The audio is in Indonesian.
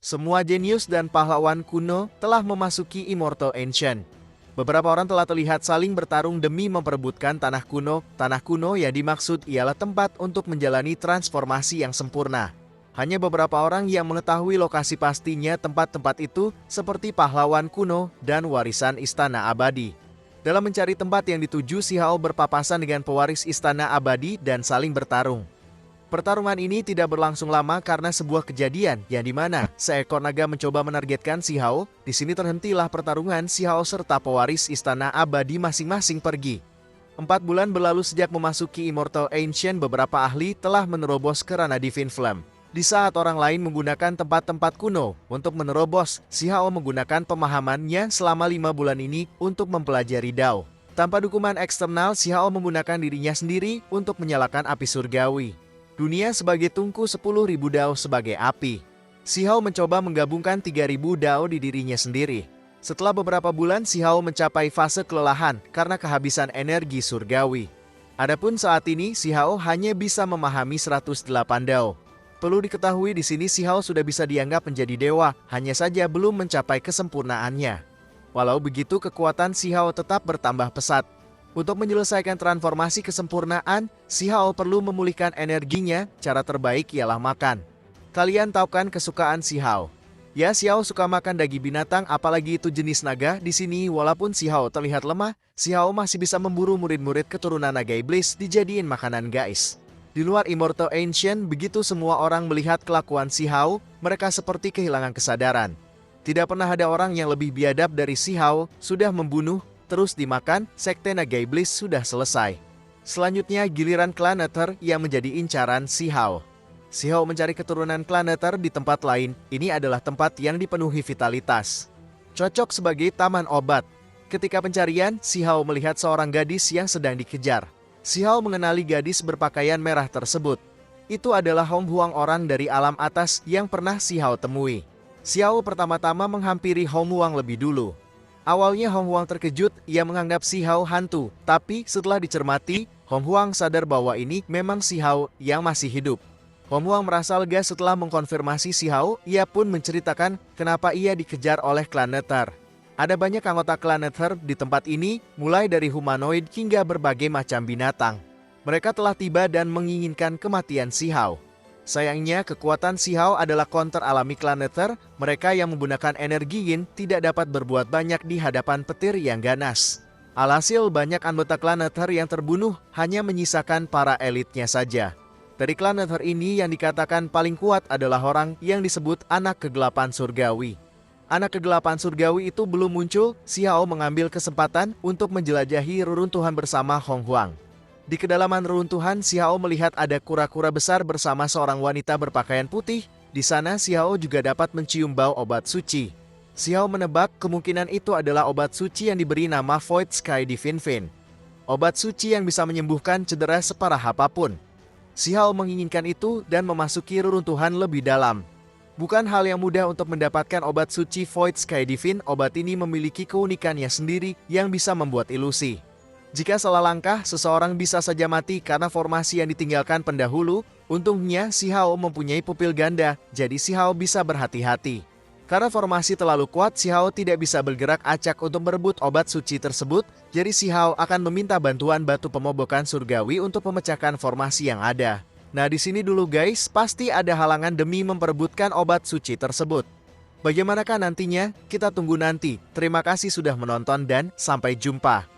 Semua jenius dan pahlawan kuno telah memasuki Immortal Ancient. Beberapa orang telah terlihat saling bertarung demi memperebutkan tanah kuno. Tanah kuno yang dimaksud ialah tempat untuk menjalani transformasi yang sempurna. Hanya beberapa orang yang mengetahui lokasi pastinya tempat-tempat itu, seperti pahlawan kuno dan warisan istana abadi. Dalam mencari tempat yang dituju, si Hao berpapasan dengan pewaris istana abadi dan saling bertarung. Pertarungan ini tidak berlangsung lama karena sebuah kejadian yang dimana seekor naga mencoba menargetkan si Hao. Di sini terhentilah pertarungan, si Hao serta pewaris istana abadi masing-masing pergi. 4 bulan berlalu sejak memasuki Immortal Ancient, beberapa ahli telah menerobos ke ranah Divine Flame. Di saat orang lain menggunakan tempat-tempat kuno untuk menerobos, si Hao menggunakan pemahamannya selama 5 bulan ini untuk mempelajari Dao. Tanpa dukungan eksternal, si Hao menggunakan dirinya sendiri untuk menyalakan api surgawi. Dunia sebagai tungku, 10.000 Dao sebagai api. Si Hao mencoba menggabungkan 3.000 Dao di dirinya sendiri. Setelah beberapa bulan, si Hao mencapai fase kelelahan karena kehabisan energi surgawi. Adapun saat ini, si Hao hanya bisa memahami 108 Dao. Perlu diketahui di sini si Hao sudah bisa dianggap menjadi dewa, hanya saja belum mencapai kesempurnaannya. Walau begitu, kekuatan si Hao tetap bertambah pesat. Untuk menyelesaikan transformasi kesempurnaan, si Hao perlu memulihkan energinya. Cara terbaik ialah makan. Kalian tahu kan kesukaan si Hao? Ya, si Hao suka makan daging binatang, apalagi itu jenis naga. Di sini, walaupun si Hao terlihat lemah, si Hao masih bisa memburu murid-murid keturunan naga iblis dijadiin makanan guys. Di luar Immortal Ancient, begitu semua orang melihat kelakuan si Hao, mereka seperti kehilangan kesadaran. Tidak pernah ada orang yang lebih biadab dari si Hao, sudah membunuh, terus dimakan, sekte naga iblis sudah selesai. Selanjutnya giliran klan Nether yang menjadi incaran si Hao. Si Hao mencari keturunan klan Nether di tempat lain. Ini adalah tempat yang dipenuhi vitalitas. Cocok sebagai taman obat. Ketika pencarian, si Hao melihat seorang gadis yang sedang dikejar. Si Hao mengenali gadis berpakaian merah tersebut. Itu adalah Hong Huang, orang dari alam atas yang pernah si Hao temui. Si Hao pertama-tama menghampiri Hong Huang lebih dulu. Awalnya Hong Huang terkejut, ia menganggap si Hao hantu. Tapi setelah dicermati, Hong Huang sadar bahwa ini memang si Hao yang masih hidup. Hong Huang merasa lega setelah mengkonfirmasi si Hao. Ia pun menceritakan kenapa ia dikejar oleh klan Nether. Ada banyak anggota klan Nether di tempat ini, mulai dari humanoid hingga berbagai macam binatang. Mereka telah tiba dan menginginkan kematian si Hao. Sayangnya, kekuatan si Hao adalah counter alami klan Nether. Mereka yang menggunakan energi yin tidak dapat berbuat banyak di hadapan petir yang ganas. Alhasil, banyak anggota klan Nether yang terbunuh, hanya menyisakan para elitnya saja. Dari klan Nether ini yang dikatakan paling kuat adalah orang yang disebut anak kegelapan surgawi. Anak kegelapan surgawi itu belum muncul, si Hao mengambil kesempatan untuk menjelajahi reruntuhan bersama Hong Huang. Di kedalaman reruntuhan, si Hao melihat ada kura-kura besar bersama seorang wanita berpakaian putih. Di sana, si Hao juga dapat mencium bau obat suci. Si Hao menebak kemungkinan itu adalah obat suci yang diberi nama Void Sky Divine Vein. Obat suci yang bisa menyembuhkan cedera separah apapun. Si Hao menginginkan itu dan memasuki reruntuhan lebih dalam. Bukan hal yang mudah untuk mendapatkan obat suci Void Sky Divine. Obat ini memiliki keunikannya sendiri yang bisa membuat ilusi. Jika salah langkah, seseorang bisa saja mati karena formasi yang ditinggalkan pendahulu. Untungnya, si Hao mempunyai pupil ganda, jadi si Hao bisa berhati-hati. Karena formasi terlalu kuat, si Hao tidak bisa bergerak acak untuk merebut obat suci tersebut, jadi si Hao akan meminta bantuan batu pemobokan surgawi untuk memecahkan formasi yang ada. Nah, di sini dulu guys, pasti ada halangan demi memperebutkan obat suci tersebut. Bagaimanakah nantinya? Kita tunggu nanti. Terima kasih sudah menonton dan sampai jumpa.